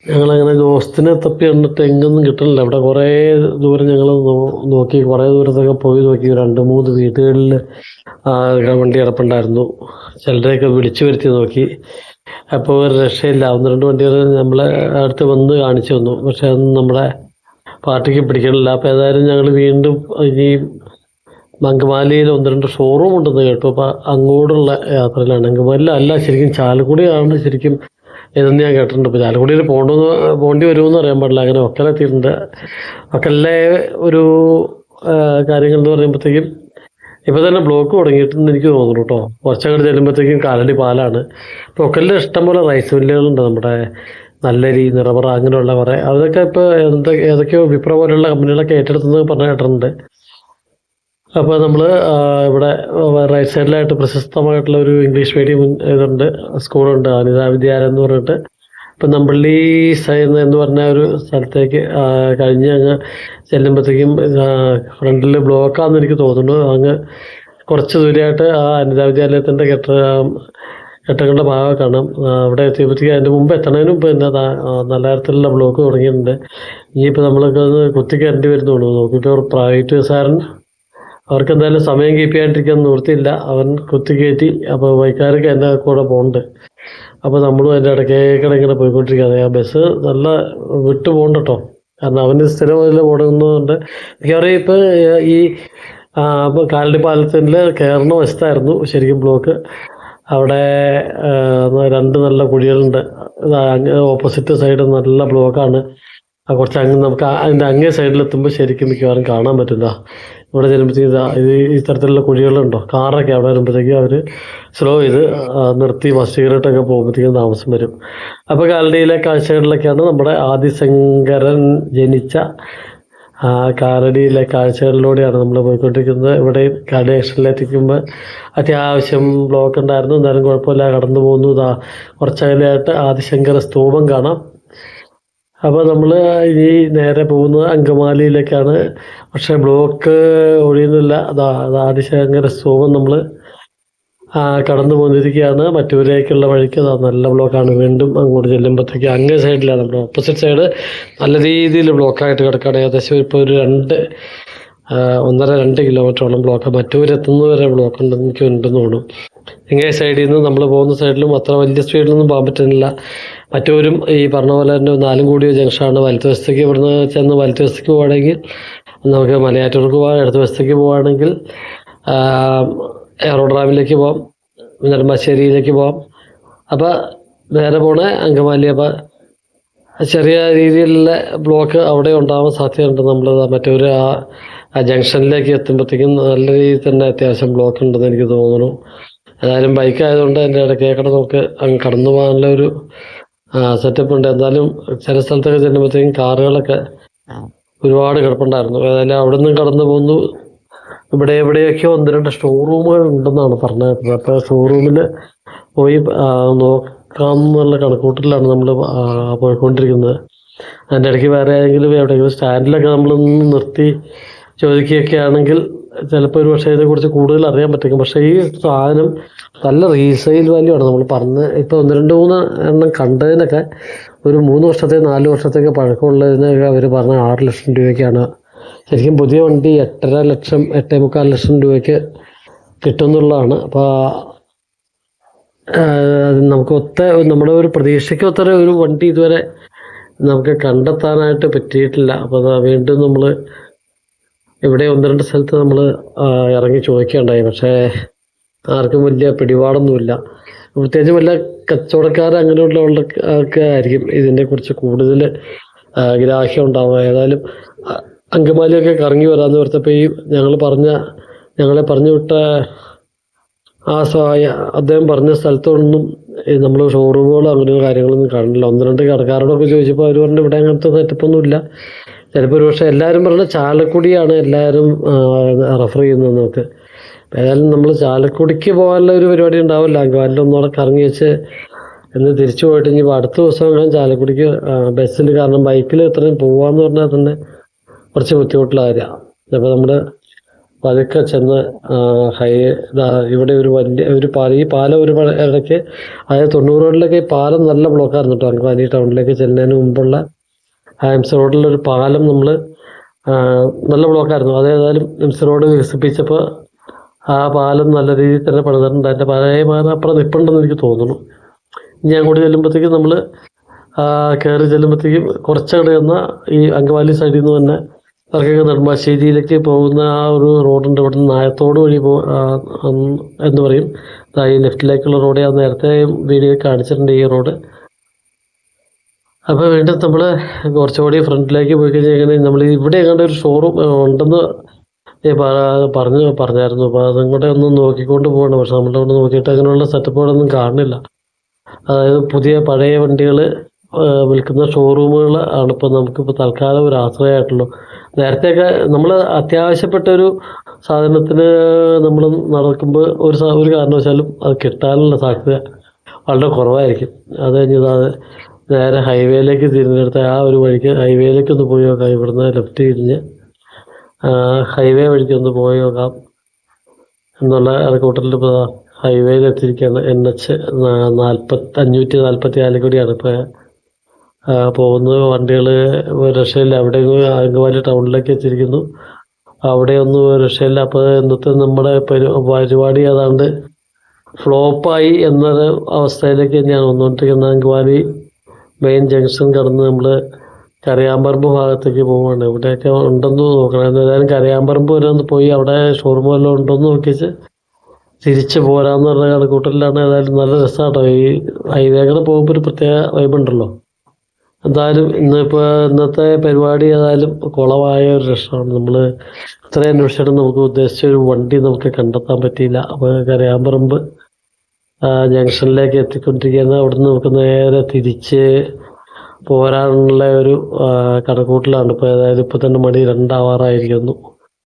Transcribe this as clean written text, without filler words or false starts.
ഞങ്ങളങ്ങനെ ദോസ്തിനെ തപ്പി കണ്ടിട്ട് എങ്ങൊന്നും കിട്ടണില്ല. അവിടെ കുറേ ദൂരം ഞങ്ങൾ നോക്കി, കുറേ ദൂരത്തൊക്കെ പോയി നോക്കി. 2-3 വീടുകളിൽ വണ്ടി കിടപ്പുണ്ടായിരുന്നു. ചിലരെയൊക്കെ വിളിച്ചു വരുത്തി നോക്കി. അപ്പോൾ ഒരു രക്ഷയില്ല. 1-2 വണ്ടികൾ നമ്മളെ അടുത്ത് വന്ന് കാണിച്ചു തന്നു. പക്ഷെ അതൊന്നും നമ്മുടെ പാർട്ടിക്ക് പിടിക്കണില്ല. അപ്പോൾ ഏതായാലും ഞങ്ങൾ വീണ്ടും ഈ അങ്കമാലിയിൽ 1-2 ഷോറൂം ഉണ്ടെന്ന് കേട്ടു. അപ്പോൾ അങ്ങോട്ടുള്ള യാത്രയിലാണ്. അങ്കമാലിയിൽ അല്ല, ശരിക്കും ചാലക്കുടിയാണ് ശരിക്കും ഇതെന്ന് ഞാൻ കേട്ടിട്ടുണ്ട്. ഇപ്പോൾ ചാലക്കുടിയിൽ പോകേണ്ടി വരുമെന്ന് അറിയാൻ പാടില്ല. അങ്ങനെ ഒക്കലെത്തിയിട്ടുണ്ട്. ഒക്കലിലെ ഒരു കാര്യങ്ങൾ എന്ന് പറയുമ്പോഴത്തേക്കും ഇപ്പോൾ തന്നെ ബ്ലോക്ക് തുടങ്ങിയിട്ടെന്ന് എനിക്ക് തോന്നുന്നു കേട്ടോ. കുറച്ചങ്ങോട്ട് ചെല്ലുമ്പോഴത്തേക്കും കാലടി പാലാണ്. ഇപ്പോൾ ഒക്കലിൽ ഇഷ്ടംപോലെ റൈസ് മില്ലുകളുണ്ട്. നമ്മുടെ നല്ലരി, നിറവറ, അങ്ങനെയുള്ള കുറേ അതൊക്കെ ഇപ്പോൾ ഏതൊക്കെയോ വിപ്ര പോലുള്ള കമ്പനികളൊക്കെ ഏറ്റെടുത്തെന്ന് പറഞ്ഞു കേട്ടിട്ടുണ്ട്. അപ്പോൾ നമ്മൾ ഇവിടെ റൈറ്റ് സൈഡിലായിട്ട് പ്രശസ്തമായിട്ടുള്ള ഒരു ഇംഗ്ലീഷ് മീഡിയം ഇതുണ്ട്, സ്കൂളുണ്ട്, അനിതാ വിദ്യാലയം എന്ന് പറഞ്ഞിട്ട്. ഇപ്പം നമ്പള്ളി എന്ന് പറഞ്ഞ ഒരു സ്ഥലത്തേക്ക് കഴിഞ്ഞ് അങ്ങ് ചെല്ലുമ്പോഴത്തേക്കും ഫ്രണ്ടിൽ ബ്ലോക്കാണെന്ന് എനിക്ക് തോന്നുന്നു. അങ്ങ് കുറച്ച് ദൂരമായിട്ട് ആ അനിതാ വിദ്യാലയത്തിൻ്റെ കെട്ടങ്ങളുടെ ഭാഗം കാണാം. അവിടെ എത്തിയപ്പോഴത്തേക്കും അതിൻ്റെ മുമ്പ് എത്തണതിന് മുമ്പ് തന്നെ നല്ല തരത്തിലുള്ള ബ്ലോക്ക് തുടങ്ങിയിട്ടുണ്ട്. ഇനിയിപ്പോൾ നമ്മളൊക്കെ ഒന്ന് കുത്തിക്കയറേണ്ടി വരുന്നുള്ളൂ. നോക്കിയിട്ട് ഒരു പ്രൈവറ്റ് ബസ്സുകാരൻ അവർക്ക് എന്തായാലും സമയം കീപ്പ് ചെയ്യാണ്ടിരിക്കാൻ നിവൃത്തിയില്ല. അവൻ കുത്തിക്കയറ്റി. അപ്പോൾ ബൈക്കാരൊക്കെ എൻ്റെ കൂടെ പോകുന്നുണ്ട്. അപ്പോൾ നമ്മളും അതിൻ്റെ ഇടയ്ക്കേക്കടെ ഇങ്ങനെ പോയിക്കൊണ്ടിരിക്കുകയാണ്. ആ ബസ് നല്ല വിട്ടു പോകണ്ട കേട്ടോ. കാരണം അവന് സ്ഥിരം അതിൽ ഓടുന്നതുകൊണ്ട് മിക്കവാറും ഇപ്പോൾ ഈ കാലടി പാലത്തിൽ കയറുന്ന വശത്തായിരുന്നു ശരിക്കും ബ്ലോക്ക്. അവിടെ 2 നല്ല കുഴികളുണ്ട്. ഓപ്പോസിറ്റ് സൈഡ് നല്ല ബ്ലോക്കാണ്. കുറച്ച് നമുക്ക് അതിൻ്റെ അങ്ങേ സൈഡിലെത്തുമ്പോൾ ശരിക്കും മിക്കവാറും കാണാൻ പറ്റില്ല. ഇവിടെ ചെല്ലുമ്പോഴത്തേക്കും ഈ തരത്തിലുള്ള കുഴികളുണ്ടോ, കാറൊക്കെ അവിടെ വരുമ്പോഴത്തേക്കും അവർ സ്ലോ ചെയ്ത് നിർത്തി സിഗരറ്റൊക്കെ പോകുമ്പോഴത്തേക്കും താമസം വരും. അപ്പോൾ കാലടിയിലെ കാഴ്ചകളിലൊക്കെയാണ് നമ്മുടെ ആദിശങ്കരൻ ജനിച്ച കാലടിയിലെ കാഴ്ചകളിലൂടെയാണ് നമ്മൾ പോയിക്കൊണ്ടിരിക്കുന്നത്. ഇവിടെ കാലടി ജംഗ്ഷനിലെത്തിക്കുമ്പോൾ അത്യാവശ്യം ബ്ലോക്ക് ഉണ്ടായിരുന്നു. എന്നാലും കുഴപ്പമില്ല, കടന്നു പോകുന്നു. കുറച്ചകലെയായിട്ട് ആദിശങ്കര സ്തൂപം കാണാം. അപ്പോൾ നമ്മൾ ഇനി നേരെ പോകുന്നത് അങ്കമാലിയിലേക്കാണ്. പക്ഷേ ബ്ലോക്ക് ഒഴിയുന്നില്ല. ആദിശങ്കര സ്തൂപം നമ്മൾ കടന്നു പോന്നിരിക്കുകയാണ്. മറ്റൂരേക്കുള്ള വഴിക്ക് നല്ല ബ്ലോക്കാണ്. വീണ്ടും അങ്ങോട്ട് ചെല്ലുമ്പോഴത്തേക്ക് അങ്ങേ സൈഡിലാണ്, നമ്മുടെ ഓപ്പോസിറ്റ് സൈഡ് നല്ല രീതിയിൽ ബ്ലോക്കായിട്ട് കിടക്കുകയാണ്. ഏകദേശം ഇപ്പോൾ ഒരു 1.5-2 കിലോമീറ്ററോളം ബ്ലോക്ക്. മറ്റൂരെത്തുന്നവരെ ബ്ലോക്ക് ഉണ്ടെന്ന് എനിക്ക് ഉണ്ടെന്ന് തോന്നും. ഇങ്ങേ സൈഡിൽ നിന്ന് നമ്മൾ പോകുന്ന സൈഡിലും അത്ര വലിയ സ്പീഡിലൊന്നും പോകാൻ പറ്റുന്നില്ല. മറ്റൂരും ഈ പറഞ്ഞ പോലെ തന്നെ 4 കൂടിയ ജംഗ്ഷനാണ്. വലത്തുവശത്തേക്ക് ഇവിടുന്ന് ചെന്ന് വലത്തുവശത്തേക്ക് പോവുകയാണെങ്കിൽ നമുക്ക് മലയാറ്റൂർക്ക് പോകാം. ഇടതുവശത്തേക്ക് പോവുകയാണെങ്കിൽ എയറോഡ്രാമിലേക്ക് പോകാം, നെടുമ്പാശ്ശേരിയിലേക്ക് പോകാം. അപ്പോൾ നേരെ പോണേ അങ്കമാലി. അപ്പോൾ ചെറിയ രീതിയിലുള്ള ബ്ലോക്ക് അവിടെ ഉണ്ടാവാൻ സാധ്യതയുണ്ട്. നമ്മൾ മറ്റൊരു ആ ജംഗ്ഷനിലേക്ക് എത്തുമ്പോഴത്തേക്കും നല്ല രീതിയിൽ തന്നെ അത്യാവശ്യം ബ്ലോക്ക് ഉണ്ടെന്ന് എനിക്ക് തോന്നുന്നു. ഏതായാലും ബൈക്ക് ആയതുകൊണ്ട് എൻ്റെ ഇടയ്ക്കേക്കടെ നമുക്ക് അങ്ങ് കടന്നു പോകാനുള്ള ഒരു സെറ്റപ്പ് ഉണ്ട്. എന്തായാലും ചില സ്ഥലത്തൊക്കെ ചെല്ലുമ്പോഴത്തേക്കും കാറുകളൊക്കെ ഒരുപാട് കിടപ്പുണ്ടായിരുന്നു. ഏതായാലും അവിടെ നിന്നും കടന്നു പോകുന്നു. എവിടെയൊക്കെയോ 1-2 ഷോറൂമുകൾ ഉണ്ടെന്നാണ് പറഞ്ഞത്. അപ്പോൾ ഷോറൂമിൽ പോയി നോക്കാം എന്നുള്ള കണക്കൂട്ടലിലാണ് നമ്മൾ പോയിക്കൊണ്ടിരിക്കുന്നത്. അതിൻ്റെ ഇടയ്ക്ക് വേറെ ഏതെങ്കിലും എവിടെയെങ്കിലും സ്റ്റാൻഡിലൊക്കെ നമ്മളൊന്ന് നിർത്തി ചോദിക്കുകയൊക്കെ ആണെങ്കിൽ ചിലപ്പോൾ ഒരു പക്ഷേ ഇതിനെക്കുറിച്ച് കൂടുതൽ അറിയാൻ പറ്റും. പക്ഷേ ഈ സാധനം നല്ല റീസെയിൽ വാല്യൂ ആണ്. നമ്മൾ ഇപ്പോൾ 1-2-3 എണ്ണം കണ്ടതിനൊക്കെ ഒരു 3 വർഷത്തെ 4 വർഷത്തേക്ക് പഴക്കമുള്ളതിനൊക്കെ അവർ പറഞ്ഞ 6 ലക്ഷം രൂപയ്ക്കാണ്. ശരിക്കും പുതിയ വണ്ടി 8.5 ലക്ഷം 8.25 ലക്ഷം രൂപയ്ക്ക് കിട്ടുമെന്നുള്ളതാണ്. അപ്പോൾ നമുക്ക് നമ്മുടെ ഒരു പ്രതീക്ഷയ്ക്ക് ഒത്തര ഒരു വണ്ടി ഇതുവരെ നമുക്ക് കണ്ടെത്താനായിട്ട് പറ്റിയിട്ടില്ല. അപ്പോൾ വീണ്ടും നമ്മൾ ഇവിടെ 1-2 സ്ഥലത്ത് നമ്മൾ ഇറങ്ങി ചോദിക്കുകയുണ്ടായി. പക്ഷേ ആർക്കും വലിയ പിടിപാടൊന്നുമില്ല. പ്രത്യേകിച്ച് വല്ല കച്ചവടക്കാർ അങ്ങനെയുള്ളവർക്ക് ആയിരിക്കും ഇതിനെക്കുറിച്ച് കൂടുതൽ ഗ്രാഹ്യം ഉണ്ടാവുക. ഏതായാലും അങ്കമാലിയൊക്കെ കറങ്ങി വരാമെന്ന് ഓർത്തപ്പോൾ ഈ ഞങ്ങളെ പറഞ്ഞു വിട്ട അദ്ദേഹം പറഞ്ഞ സ്ഥലത്തൊന്നും നമ്മൾ ഷോറൂമുകളോ അങ്ങനെയുള്ള കാര്യങ്ങളൊന്നും കാണില്ല. 1-2 കടക്കാരോടൊക്കെ ചോദിച്ചപ്പോൾ അവർ പറഞ്ഞു ഇവിടെ അങ്ങനത്തെ സെറ്റപ്പൊന്നും ഇല്ല. ചിലപ്പോൾ ഒരു പക്ഷേ എല്ലാവരും പറഞ്ഞ ചാലക്കുടിയാണ് എല്ലാവരും റെഫർ ചെയ്യുന്നത് നമുക്ക്. ഏതായാലും നമ്മൾ ചാലക്കുടിക്ക് പോകാനുള്ള ഒരു പരിപാടി ഉണ്ടാവില്ല. അങ്കമാലിയിൽ ഒന്നുകൂടെ കറങ്ങി വെച്ച് എന്ന് തിരിച്ചു പോയിട്ട് ഇനി അടുത്ത ദിവസം ഞാൻ ചാലക്കുടിക്ക് ബസ്സിൽ, കാരണം ബൈക്കിൽ ഇത്രയും പോകാമെന്ന് പറഞ്ഞാൽ തന്നെ കുറച്ച് ബുദ്ധിമുട്ടുള്ള കാര്യമാണ്. അപ്പോൾ നമ്മുടെ പതുക്കെ ചെന്ന് ഹൈ ഇവിടെ ഒരു വലിയ ഒരു ഈ പാലം ഇടയ്ക്ക് അതായത് 90 റോഡിലൊക്കെ ഈ പാലം നല്ല ബ്ലോക്കായിരുന്നു കേട്ടോ. അങ്കമാലി ടൗണിലേക്ക് ചെല്ലുന്നതിന് മുമ്പുള്ള എംസ് റോഡിലൊരു പാലം നമ്മൾ നല്ല ബ്ലോക്കായിരുന്നു. അതേതായാലും എംസ് റോഡ് വികസിപ്പിച്ചപ്പോൾ ആ പാലം നല്ല രീതിയിൽ തന്നെ പണിതിട്ടുണ്ട്. അതിൻ്റെ പഴയ പാലം അപ്പുറം നിൽപ്പുണ്ടെന്ന് എനിക്ക് തോന്നുന്നു. ഞാൻ കൂടി ചെല്ലുമ്പോഴത്തേക്കും നമ്മൾ കയറി ചെല്ലുമ്പോഴത്തേക്കും കുറച്ചങ്ങോട്ട് ചെന്ന ഈ അങ്കമാലി സൈഡിൽ നിന്ന് തന്നെ ഇറക്കി നെടുമ്പാശ്ശേരിയിലേക്ക് പോകുന്ന ആ ഒരു റോഡുണ്ട്. ഇവിടെ നിന്ന് നായത്തോട് വഴി എന്ന് പറയും. ഈ ലെഫ്റ്റിലേക്കുള്ള റോഡ് ഞാൻ നേരത്തെ വീഡിയോയിൽ കാണിച്ചിട്ടുണ്ട് ഈ റോഡ്. അപ്പോൾ വീണ്ടും നമ്മൾ കുറച്ചുകൂടി ഫ്രണ്ടിലേക്ക് പോയി കഴിഞ്ഞാൽ നമ്മൾ ഇവിടെ എങ്ങാണ്ട് ഒരു ഷോറൂം ഉണ്ടെന്ന് പറഞ്ഞായിരുന്നു. അപ്പോൾ അതങ്ങോട്ട് ഒന്ന് നോക്കിക്കൊണ്ട് പോകണം. പക്ഷെ നമ്മളുടെ അവിടെ നോക്കിയിട്ട് അങ്ങനെയുള്ള സെറ്റപ്പുകളൊന്നും കാണുന്നില്ല. അതായത് പുതിയ പഴയ വണ്ടികൾ വിൽക്കുന്ന ഷോറൂമുകൾ ആണ് ഇപ്പോൾ നമുക്കിപ്പോൾ തൽക്കാലം ഒരു ആശ്രയമായിട്ടുള്ളൂ. നേരത്തെയൊക്കെ നമ്മൾ അത്യാവശ്യപ്പെട്ടൊരു സാധനത്തിന് നമ്മൾ നടക്കുമ്പോൾ ഒരു കാരണവശാലും അത് കിട്ടാനുള്ള സാധ്യത വളരെ കുറവായിരിക്കും. അത് കഴിഞ്ഞത് നേരെ ഹൈവേയിലേക്ക് തിരിഞ്ഞെടുത്ത ആ ഒരു വഴിക്ക് ഹൈവേയിലേക്ക് ഒന്ന് പോയി നോക്കാം. ഇവിടുന്ന് ലെഫ്റ്റ് തിരിഞ്ഞ് ഹൈവേ വഴിക്ക് ഒന്ന് പോയി നോക്കാം എന്നുള്ള കൂട്ടത്തിൽ ഇപ്പോൾ ഹൈവേയിൽ എത്തിയിരിക്കുകയാണ്. NH 544 കൂടിയാണ് ഇപ്പോൾ പോകുന്നത്. വണ്ടികൾ രക്ഷയില്ല. അവിടെ അങ്കമാലി ടൗണിലേക്ക് എത്തിയിരിക്കുന്നു. അവിടെ ഒന്നും രക്ഷയില്ല. അപ്പോൾ ഇന്നത്തെ നമ്മുടെ പരിപാടി ഏതാണ്ട് ഫ്ലോപ്പായി എന്നൊരു അവസ്ഥയിലേക്ക് തന്നെയാണ് വന്നുകൊണ്ടിരിക്കുന്നത്. അങ്കമാലി മെയിൻ ജംഗ്ഷൻ കടന്ന് നമ്മൾ കരയാമ്പറമ്പ് ഭാഗത്തേക്ക് പോവുകയാണ്. ഇവിടെയൊക്കെ ഉണ്ടെന്ന് നോക്കണം. എന്തായാലും കരയാമ്പറമ്പ് വരെ ഒന്ന് പോയി അവിടെ ഷോറൂം വല്ലതും ഉണ്ടോയെന്ന് നോക്കിച്ച് തിരിച്ച് പോരാന്ന് പറഞ്ഞ കണക്കൂട്ടലിലാണ്. ഏതായാലും നല്ല രസമാട്ടോ. ഈ ഹൈവേകൾ പോകുമ്പോൾ ഒരു പ്രത്യേക വൈബുണ്ടല്ലോ. എന്തായാലും ഇന്നത്തെ പരിപാടി ഏതായാലും കുളമായ ഒരു രക്ഷമാണ്. നമ്മൾ ഇത്രയും അന്വേഷിച്ചിട്ട് നമുക്ക് ഉദ്ദേശിച്ച ഒരു വണ്ടി നമുക്ക് കണ്ടെത്താൻ പറ്റിയില്ല. അപ്പോൾ കരയാമ്പറമ്പ് ജംഗ്ഷനിലേക്ക് എത്തിക്കൊണ്ടിരിക്കുകയാണ്. അവിടുന്ന് നമുക്ക് നേരെ തിരിച്ച് പോരാനുള്ള ഒരു കണക്കൂട്ടലാണ്. ഇപ്പോൾ ഏതായാലും ഇപ്പോൾ തന്നെ മണി 2 ആവാറായിരിക്കുന്നു.